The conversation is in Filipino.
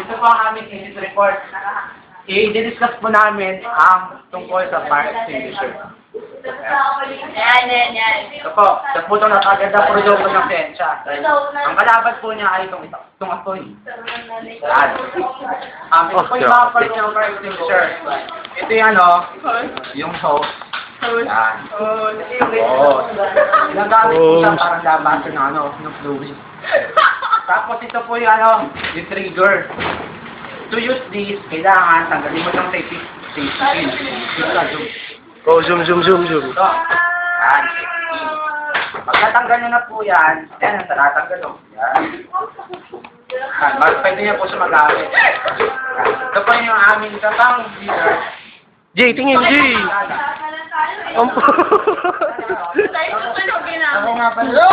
Ito po ang aming incident report. I-discuss po namin ang tungkol sa fire extinguisher. Yan. Ito po, sa po itong napaganda produkto ng sensya. Ang kalaban po niya ay itong apoy. Yan. Ito po yung mga part ng fire extinguisher. Ito yung yung hose. Yan. Oo. Ginagamit po siya parang labasan ng fluid. Tapos ito po yung yung trigger. To use this, kailangan tanggalin mo itong safety pin. Oh, zoom. Ito. Yan. Pag natanggal nyo na po yan, tatanggal nyo. Yan. Pwede niya po siya magamit. Ito po yung aming kapang leader. Jay, tingin, Jay! Ako nga pala.